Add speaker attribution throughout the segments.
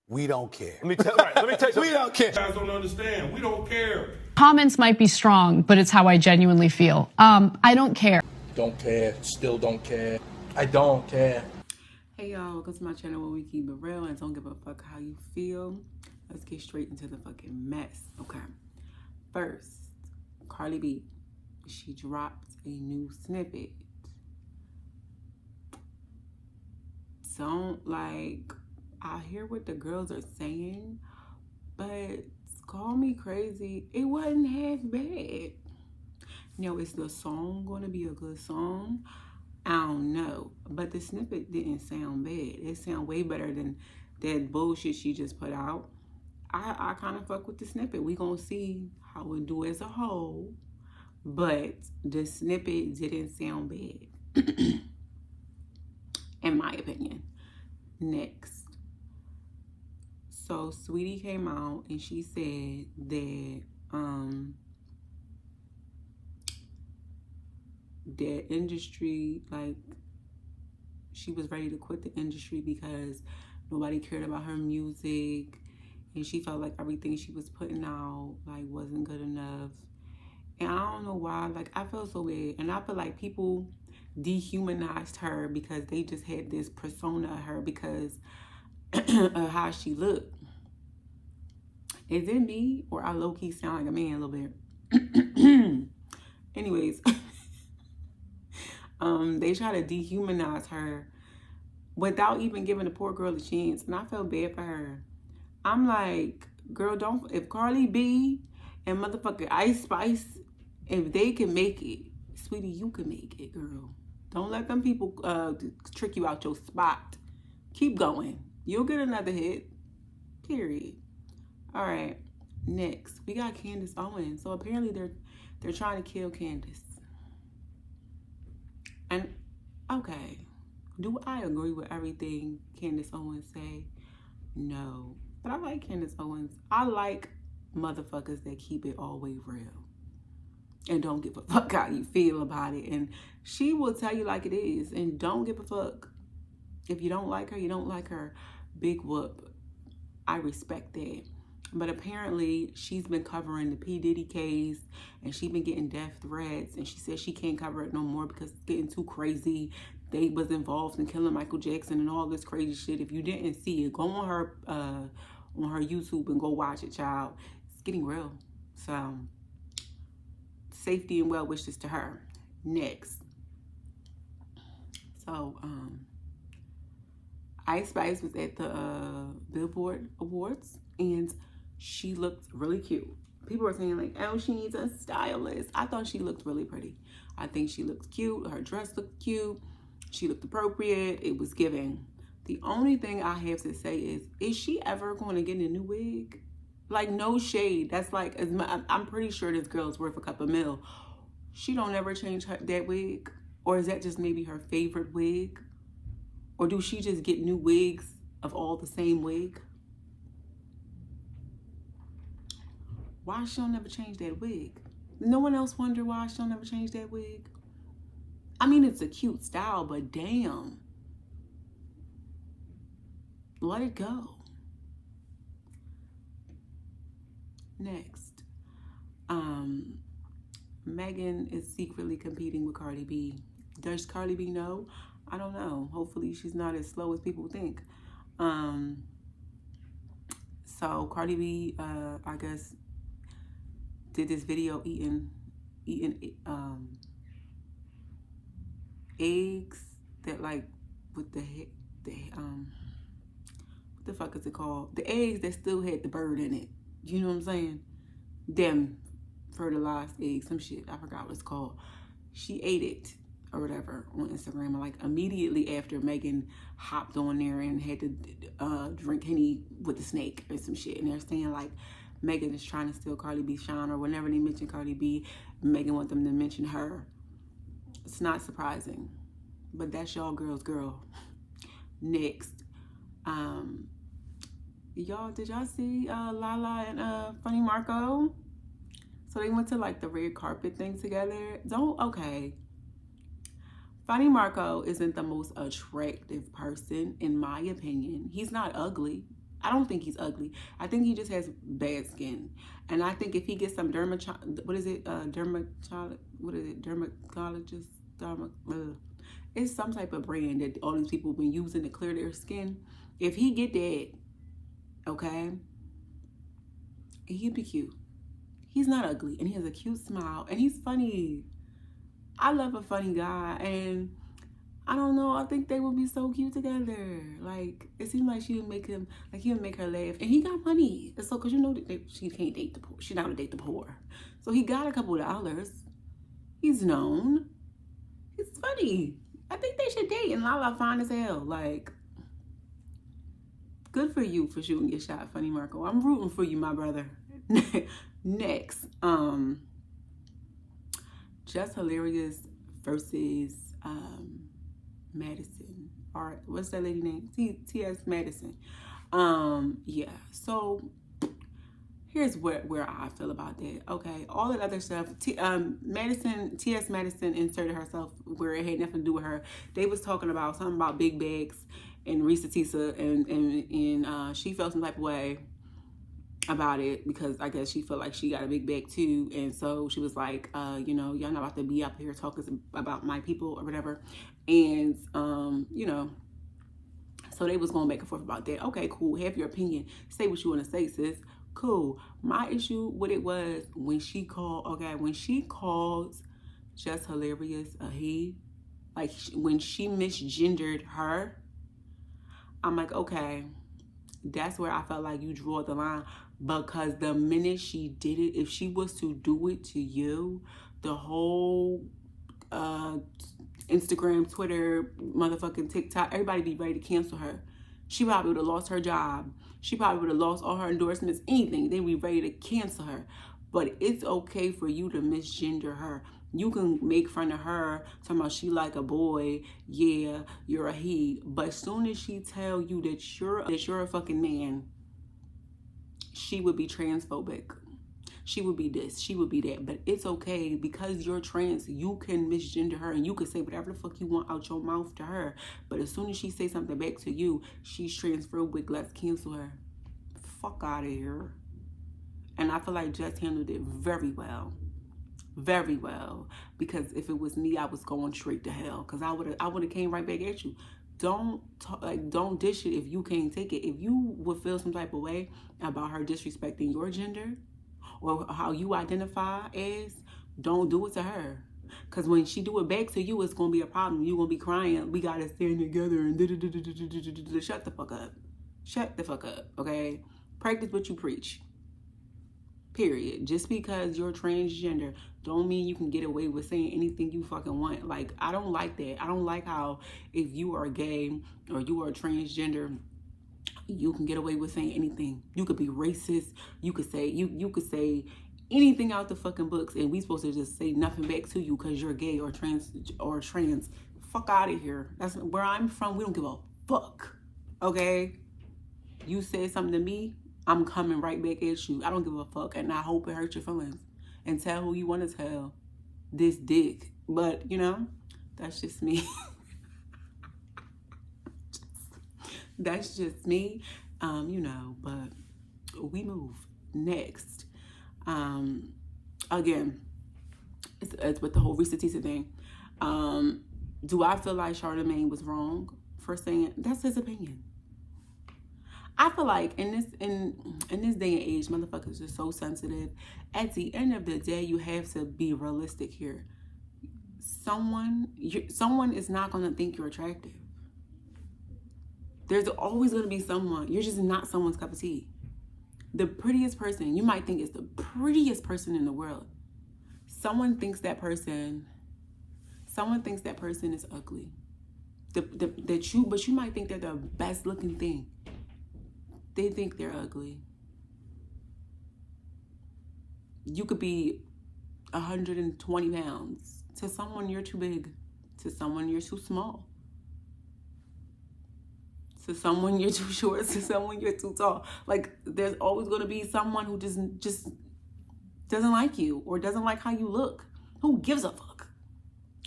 Speaker 1: We don't care.
Speaker 2: Let me tell you something.
Speaker 1: We don't care.
Speaker 3: You guys don't understand. We don't care.
Speaker 4: Comments might be strong, but it's how I genuinely feel. I don't care.
Speaker 5: Don't care. Still don't care. I don't care.
Speaker 6: Hey y'all, welcome to my channel where we keep it real and don't give a fuck how you feel. Let's get straight into the fucking mess. Okay. First, Cardi B. She dropped a new snippet. Don't I hear what the girls are saying, but call me crazy. It wasn't half bad. Now, is the song going to be a good song? I don't know. But the snippet didn't sound bad. It sounded way better than that bullshit she just put out. I kind of fuck with the snippet. We gonna see how it do as a whole. But the snippet didn't sound bad. In my opinion. Next. So Sweetie came out and she said that that industry, she was ready to quit the industry because nobody cared about her music and she felt like everything she was putting out wasn't good enough. And I don't know why, I felt so bad. And I feel like people dehumanized her because they just had this persona of her because of how she looked. Is it me or I low-key sound like a man a little bit? Anyways, they try to dehumanize her without even giving the poor girl a chance. And I felt bad for her. I'm like, girl, if Cardi B and motherfucking Ice Spice, if they can make it, sweetie, you can make it, girl. Don't let them people trick you out your spot. Keep going. You'll get another hit. Period. All right. Next, we got Candace Owens. So apparently they're trying to kill Candace. And okay, do I agree with everything Candace Owens say? No. But I like Candace Owens. I like motherfuckers that keep it all way real and don't give a fuck how you feel about it. And she will tell you like it is and don't give a fuck. If you don't like her, you don't like her. Big whoop. I respect that. But apparently she's been covering the P. Diddy case and she's been getting death threats and she says she can't cover it no more because it's getting too crazy. They was involved in killing Michael Jackson and all this crazy shit. If you didn't see it, go on her YouTube and go watch it, child. It's getting real. So safety and well wishes to her. Next. So Ice Spice was at the Billboard Awards and she looked really cute. People were saying oh, she needs a stylist. I thought she looked really pretty. I think she looked cute. Her dress looked cute. She looked appropriate. It was giving. The only thing I have to say is she ever going to get a new wig? No shade. That's I'm pretty sure this girl's worth a couple mil. She don't ever change that wig? Or is that just maybe her favorite wig? Or do she just get new wigs of all the same wig? Why she don't ever change that wig? No one else wonder why she don't ever change that wig? I mean, it's a cute style, but damn. Let it go. Next. Megan is secretly competing with Cardi B. Does Cardi B know? I don't know. Hopefully she's not as slow as people think. So Cardi B, I guess, did this video eating eggs that with what the fuck is it called? The eggs that still had the bird in it. You know what I'm saying? Them fertilized eggs, some shit. I forgot what it's called. She ate it or whatever on Instagram. Immediately after Megan hopped on there and had to drink Henny with the snake or some shit. And they're saying Megan is trying to steal Cardi B's shine, or whenever they mention Cardi B, Megan wants them to mention her. It's not surprising, but that's y'all girl's girl. Next, y'all, did y'all see Lala and Funny Marco? So they went to the red carpet thing together. Okay. Funny Marco isn't the most attractive person, in my opinion. He's not ugly. I don't think he's ugly. I think he just has bad skin. And I think if he gets some dermatologist, it's some type of brand that all these people have been using to clear their skin. If he get that, okay, he'd be cute. He's not ugly, and he has a cute smile, and he's funny. I love a funny guy, and I don't know, I think they would be so cute together. Like, it seems like she would make him, like he would make her laugh, and he got money. So, cause you know that she can't date the poor. She's not gonna date the poor. So he got a couple of dollars. He's known. He's funny. I think they should date, and Lala fine as hell. Like, good for you for shooting your shot, Funny Marco. I'm rooting for you, my brother. Next, Just Hilarious versus Madison. Or what's that lady name? T.S. Madison. Yeah. So here's where I feel about that. Okay, all that other stuff. T.S. Madison inserted herself where it had nothing to do with her. They was talking about something about big bags and Risa Tisa, and she felt some type of way about it because I guess she felt like she got a big bag too, and so she was like, you know, y'all not about to be up here talking about my people or whatever, and you know, so they was going back and forth about that. Okay, cool, have your opinion, say what you want to say, sis. Cool. My issue with it was when she called Just Hilarious a he, like when she misgendered her, I'm like, okay, that's where I felt like you draw the line. Because the minute she did it, if she was to do it to you, the whole Instagram, Twitter, motherfucking TikTok, everybody be ready to cancel her. She probably would have lost her job. She probably would have lost all her endorsements, anything. They be ready to cancel her. But it's okay for you to misgender her. You can make fun of her, talking about she like a boy, yeah, you're a he. But as soon as she tell you that you're a fucking man, she would be transphobic. She would be this, she would be that. But it's okay because you're trans, you can misgender her and you can say whatever the fuck you want out your mouth to her. But as soon as she say something back to you, she's transphobic, let's cancel her. Fuck out of here. And I feel like Jess handled it very well. Very well. Because if it was me, I was going straight to hell. Because I would have came right back at you. Don't dish it if you can't take it. If you would feel some type of way about her disrespecting your gender or how you identify as, don't do it to her. Because when she do it back to you, it's going to be a problem. You're going to be crying. We got to stand together and shut the fuck up. Shut the fuck up, okay? Practice what you preach. Period. Just because you're transgender don't mean you can get away with saying anything you fucking want. Like, I don't like that. I don't like how if you are gay or you are transgender, you can get away with saying anything. You could be racist. You could say you could say anything out the fucking books, and we supposed to just say nothing back to you because you're gay or trans. Fuck out of here. That's where I'm from. We don't give a fuck. Okay? You said something to me, I'm coming right back at you. I don't give a fuck, and I hope it hurts your feelings. And tell who you want to tell. This dick. But, you know, that's just me. That's just me. You know, but we move. Next. Again, it's with the whole Risa Tisa thing. Do I feel like Charlamagne was wrong for saying that's his opinion? I feel like in this day and age, motherfuckers are so sensitive. At the end of the day, you have to be realistic here. Someone is not going to think you're attractive. There's always going to be someone. You're just not someone's cup of tea. The prettiest person, you might think is the prettiest person in the world. Someone thinks that person is ugly. But you might think they're the best looking thing. They think they're ugly. You could be 120 pounds. To someone, you're too big. To someone, you're too small. To someone, you're too short. To someone, you're too tall. Like, there's always going to be someone who just doesn't like you or doesn't like how you look. Who gives a fuck?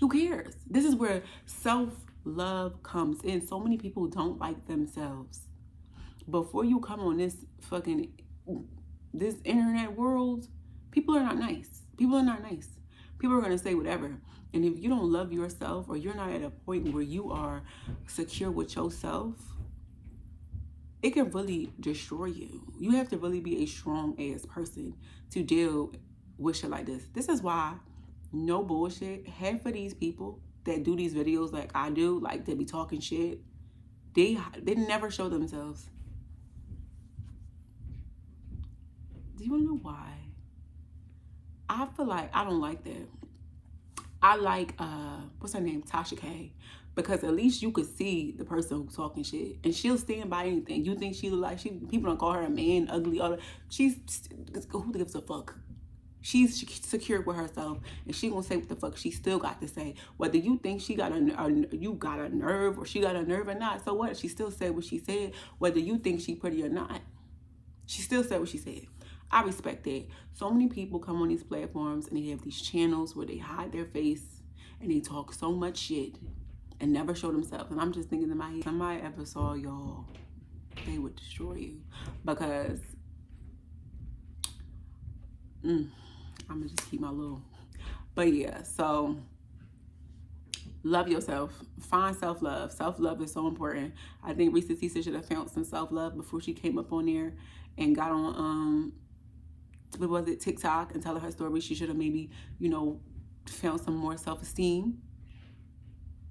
Speaker 6: Who cares? This is where self-love comes in. So many people don't like themselves. before you come on this internet world, people are not nice. People are not nice. People are going to say whatever. And if you don't love yourself, or you're not at a point where you are secure with yourself, it can really destroy you. You have to really be a strong ass person to deal with shit like this. This is why, no bullshit, half of these people that do these videos like I do, like they be talking shit, they never show themselves. Do you want to know why? I feel like I don't like that. I like, what's her name? Tasha K. Because at least you could see the person who's talking shit. And she'll stand by anything. You think she look like, people don't call her a man, ugly, all that. Who gives a fuck? She's secure with herself, and she gonna say what the fuck she still got to say. Whether you think you got a nerve, or she got a nerve or not, so what? She still said what she said. Whether you think she pretty or not, she still said what she said. I respect that. So many people come on these platforms and they have these channels where they hide their face and they talk so much shit and never show themselves. And I'm just thinking in my head, if somebody ever saw y'all, they would destroy you. Because I'm gonna just keep my little. But yeah, so love yourself. Find self-love. Self-love is so important. I think Risa Cisa should have found some self-love before she came up on there and got on what was it, TikTok, and telling her story. She should have maybe, found some more self-esteem.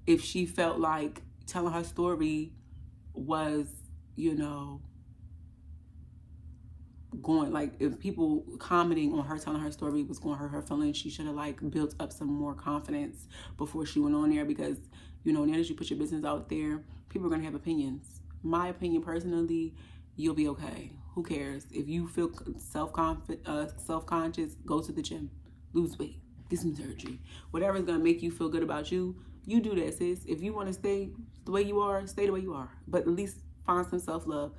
Speaker 6: If she felt like telling her story was, going, like, if people commenting on her telling her story was going to hurt her feelings, she should have built up some more confidence before she went on there. Because now that you put your business out there, people are going to have opinions. My opinion personally, you'll be okay. Who cares? If you feel self-conscious, go to the gym, lose weight, get some surgery. Whatever's going to make you feel good about you, you do that, sis. If you want to stay the way you are, stay the way you are. But at least find some self-love.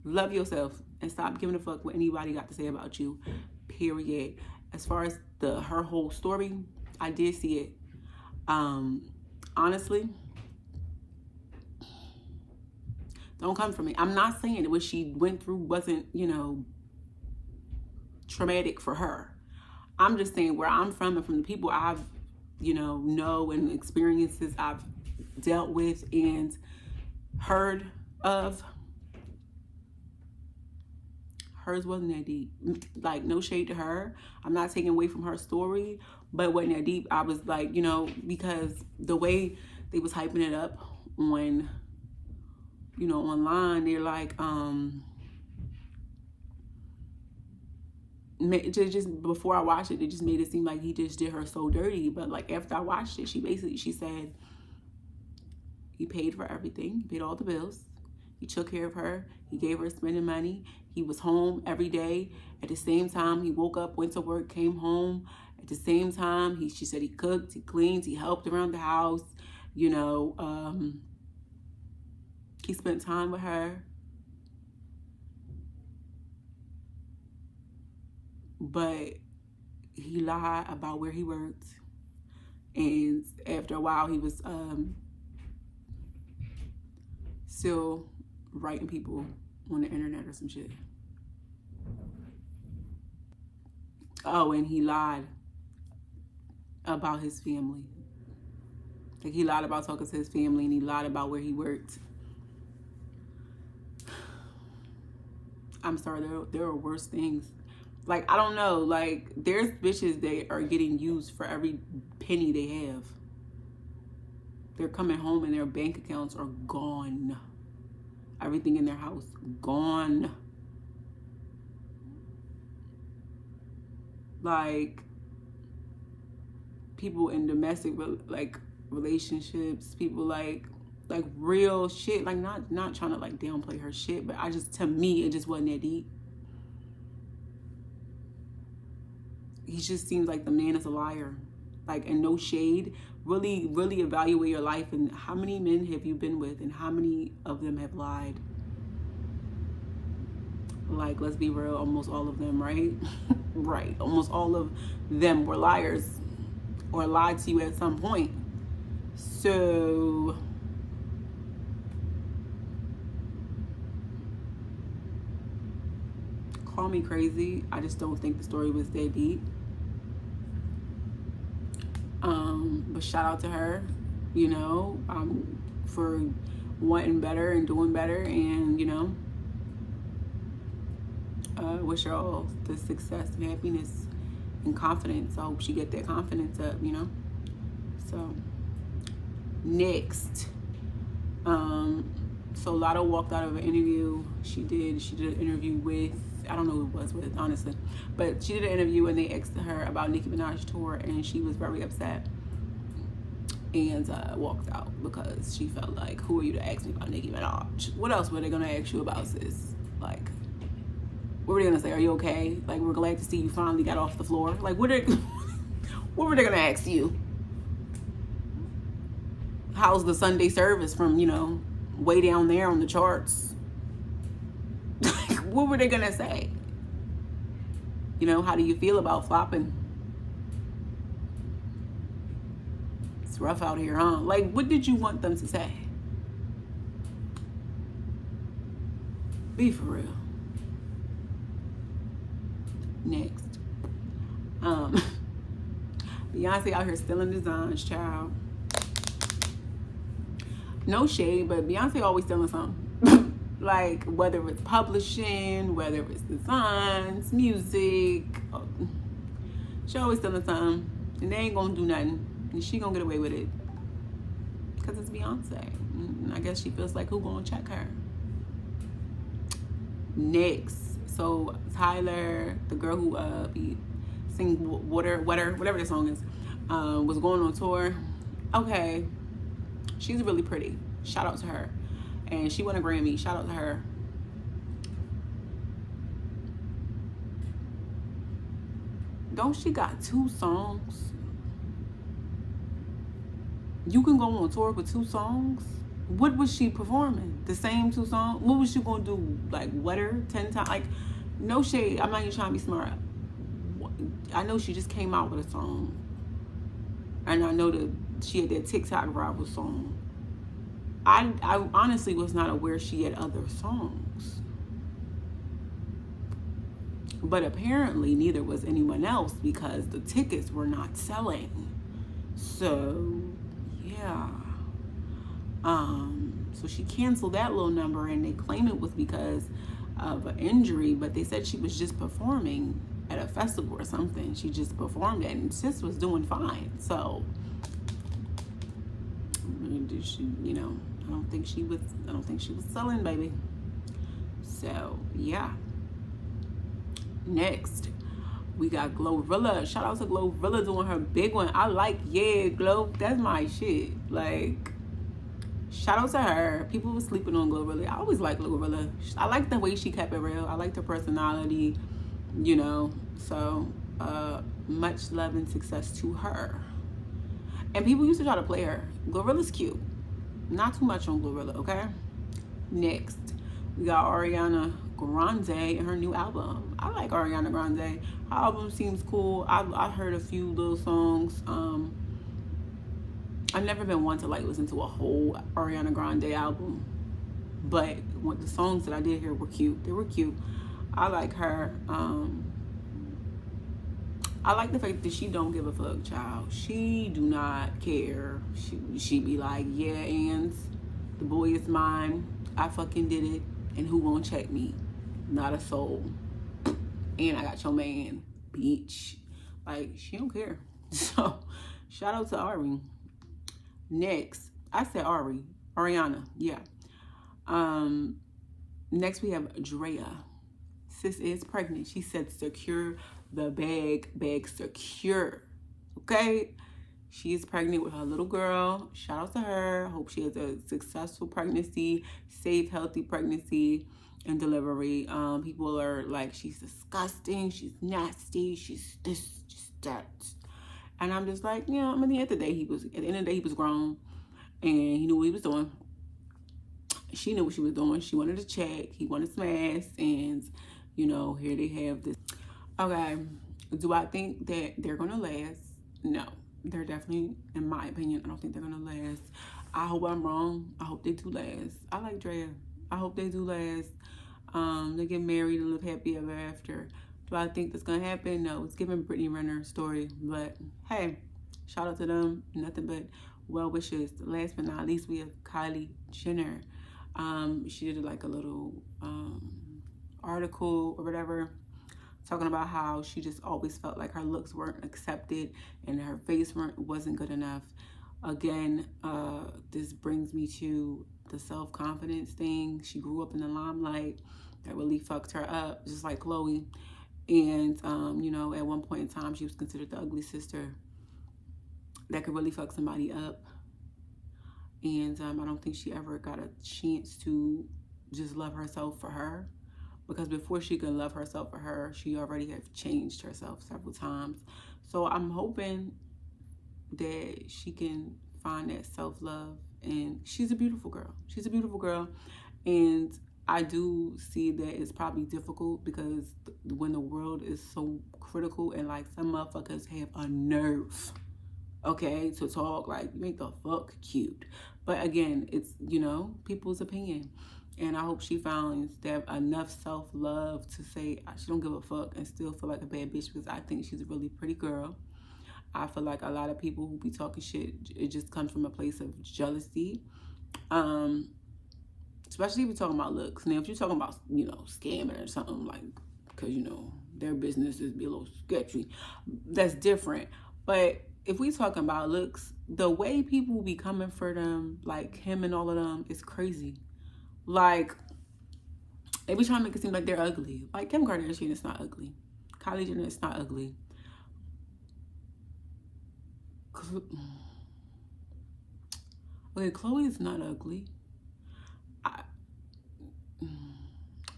Speaker 6: Love yourself and stop giving a fuck what anybody got to say about you, period. As far as her whole story, I did see it. Honestly, don't come for me. I'm not saying that what she went through wasn't, traumatic for her. I'm just saying where I'm from and from the people I've, know and experiences I've dealt with and heard of, hers wasn't that deep. Like, no shade to her. I'm not taking away from her story, but it wasn't that deep. I was like, because the way they was hyping it up on, online, they're like, just before I watched it, they just made it seem like he just did her so dirty. But after I watched it, she said he paid for everything, he paid all the bills, he took care of her, he gave her spending money, he was home every day. At the same time, he woke up, went to work, came home. At the same time, she said he cooked, he cleaned, he helped around the house, he spent time with her. But he lied about where he worked. And after a while, he was still writing people on the internet or some shit. Oh, and he lied about his family. He lied about talking to his family, and he lied about where he worked. I'm sorry, there are worse things. I don't know. There's bitches that are getting used for every penny they have. They're coming home and their bank accounts are gone. Everything in their house, gone. People in domestic, relationships, people real shit, not trying to downplay her shit, but to me, it just wasn't that deep. He just seems like the man is a liar. And no shade. Really, really evaluate your life and how many men have you been with and how many of them have lied. Let's be real, almost all of them, right? Right. Almost all of them were liars or lied to you at some point. So Call me crazy. I just don't think the story was that deep. But shout out to her, you know, for wanting better and doing better, and you know, wish her all the success and happiness and confidence. I hope she get that confidence up, you know. So next, so Lotto walked out of an interview she did an interview with, I don't know who it was with, honestly, but she did an interview and they asked her about Nicki Minaj tour, and she was very upset and walked out because she felt like, who are you to ask me about Nicki Minaj? What else were they gonna ask you about, sis? Like, what were they gonna say? Are you okay? Like, we're glad to see you finally got off the floor. Like, what were they gonna ask you? How's the Sunday service from, you know, way down there on the charts? What were they gonna say? You know, how do you feel about flopping? It's rough out here, huh? Like, what did you want them to say? Be for real. Next. Beyonce out here stealing designs, child. No shade, but Beyonce always stealing something. Like, whether it's publishing, whether it's designs, music, she always stealing something, and they ain't gonna do nothing, and she gonna get away with it because it's Beyonce. And I guess she feels like, who gonna check her? Next, so Tyler, the girl who sing Water, whatever the song is, was going on tour. Okay, she's really pretty. Shout out to her. And she won a Grammy. Shout out to her. Don't she got 2 songs? You can go on tour with 2 songs? What was she performing? The same 2 songs? What was she gonna do? Like, Wetter 10 times? Like, no shade. I'm not even trying to be smart. I know she just came out with a song. And I know that she had that TikTok rival song. I honestly was not aware she had other songs. But apparently neither was anyone else because the tickets were not selling. So, yeah. So she canceled that little number, and they claim it was because of an injury, but they said she was just performing at a festival or something. She just performed it, and sis was doing fine. So, she, you know, I don't think she was selling, baby. So, yeah. Next, we got Glorilla. Shout out to Glorilla doing her big one. I like, yeah, Glo. That's my shit. Like, shout out to her. People were sleeping on Glorilla. I always like Glorilla. I like the way she kept it real. I like her personality, you know. So, much love and success to her. And people used to try to play her. Glorilla's cute. Not too much on Glorilla, okay? Next, we got Ariana Grande and her new album. I like Ariana Grande. Her album seems cool. I heard a few little songs. I've never been one to like listen to a whole Ariana Grande album, but the songs that I did hear were cute. They were cute. I like her. I like the fact that she don't give a fuck, child. She do not care. She be like, yeah, and the boy is mine. I fucking did it. And who won't check me? Not a soul. And I got your man, bitch. Like, she don't care. So, shout out to Ari. Next, I said Ariana, yeah. Next we have Drea. Sis is pregnant. She said secure the bag secure. Okay? She is pregnant with her little girl. Shout out to her. Hope she has a successful pregnancy, safe, healthy pregnancy and delivery. People are like, she's disgusting, she's nasty, she's this, she's that. And I'm just like, yeah, at the end of the day, he was grown and he knew what he was doing. She knew what she was doing. She wanted to check. He wanted some ass. And, you know, here they have this. Okay. Do I think that they're going to last? No. They're definitely, in my opinion, I don't think they're going to last. I hope I'm wrong. I hope they do last. I like Drea. I hope they do last. They get married and live happy ever after. Do I think that's gonna happen? No, it's giving Brittany Renner story. But hey, shout out to them. Nothing but well wishes. Last but not least, we have Kylie Jenner. She did like a little article or whatever, talking about how she just always felt like her looks weren't accepted and her face wasn't good enough. Again, this brings me to the self-confidence thing. She grew up in the limelight. That really fucked her up, just like Chloe. And, you know, at one point in time, she was considered the ugly sister that could really fuck somebody up. And I don't think she ever got a chance to just love herself for her. Because before she could love herself for her, she already have changed herself several times. So I'm hoping that she can find that self-love. And she's a beautiful girl. She's a beautiful girl. And I do see that it's probably difficult because when the world is so critical and like some motherfuckers have a nerve, okay, to talk like you ain't the fuck cute. But again, it's, you know, people's opinion. And I hope she finds that enough self-love to say she don't give a fuck and still feel like a bad bitch, because I think she's a really pretty girl. I feel like a lot of people who be talking shit, it just comes from a place of jealousy. Especially if you're talking about looks. Now, if you're talking about, you know, scamming or something, like, because, you know, their business is be a little sketchy, that's different. But if we talking about looks, the way people be coming for them, like him and all of them, is crazy. Like, they be trying to make it seem like they're ugly. Like, Kim Kardashian is not ugly. Kylie Jenner is not ugly. Okay, Chloe is not ugly.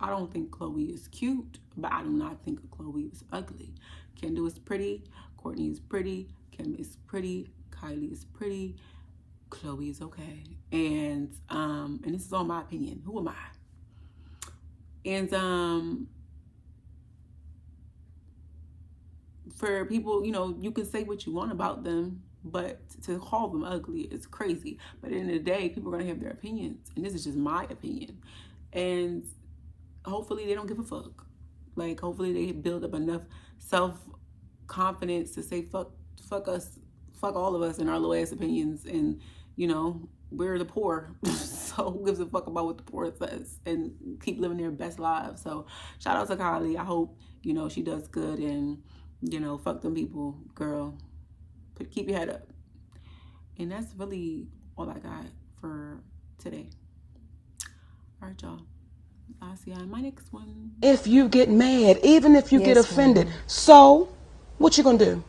Speaker 6: I don't think Chloe is cute, but I do not think Chloe is ugly. Kendall is pretty. Courtney is pretty. Kim is pretty. Kylie is pretty. Chloe is okay. And this is all my opinion. Who am I? And for people, you know, you can say what you want about them, but to call them ugly is crazy. But at the end of the day, people are going to have their opinions. And this is just my opinion. And hopefully they don't give a fuck. Like, hopefully they build up enough self-confidence to say, fuck us, fuck all of us and our little ass opinions. And, you know, we're the poor. So who gives a fuck about what the poor says, and keep living their best lives. So shout out to Kylie. I hope, you know, she does good, and, you know, fuck them people, girl. But keep your head up. And that's really all I got for today. All right, y'all. I'll see y'all in my next one.
Speaker 1: If you get mad, even if you get offended, so what you gonna do?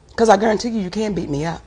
Speaker 1: Because I guarantee you, you can't beat me up.